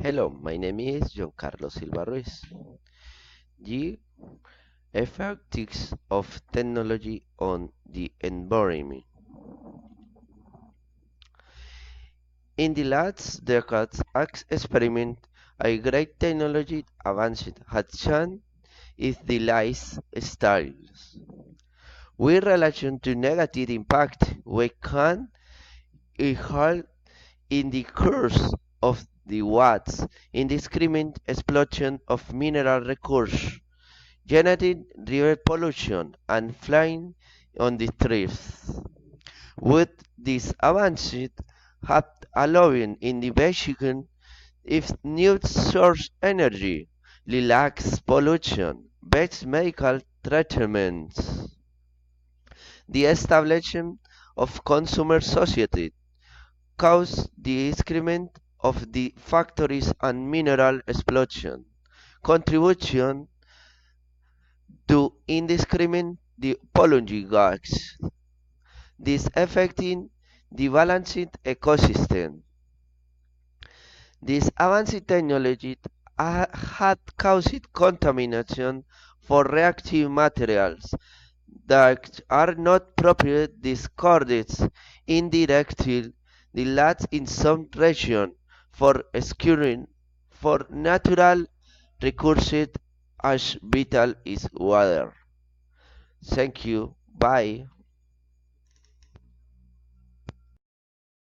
Hello, my name is John Carlos Silva Ruiz. The effects of technology on the environment. In the last decades, experiment a great technology advance has changed is the lifestyles. With relation to negative impact, we can halt in the course of the what's indiscriminate exploitation of mineral resources generating river pollution and flying on the streets. With this advanced have allowing innovation if new source energy, relax pollution, best medical treatments, the establishment of consumer society cause the increment of the factories and mineral exploitation, contribution to indiscriminate the polluting gas, this affecting the balanced ecosystem. This advanced technology had caused contamination for reactive materials that are not properly discarded indirectly the lands in some region for securing for natural resources as vital is water. Thank you. Bye.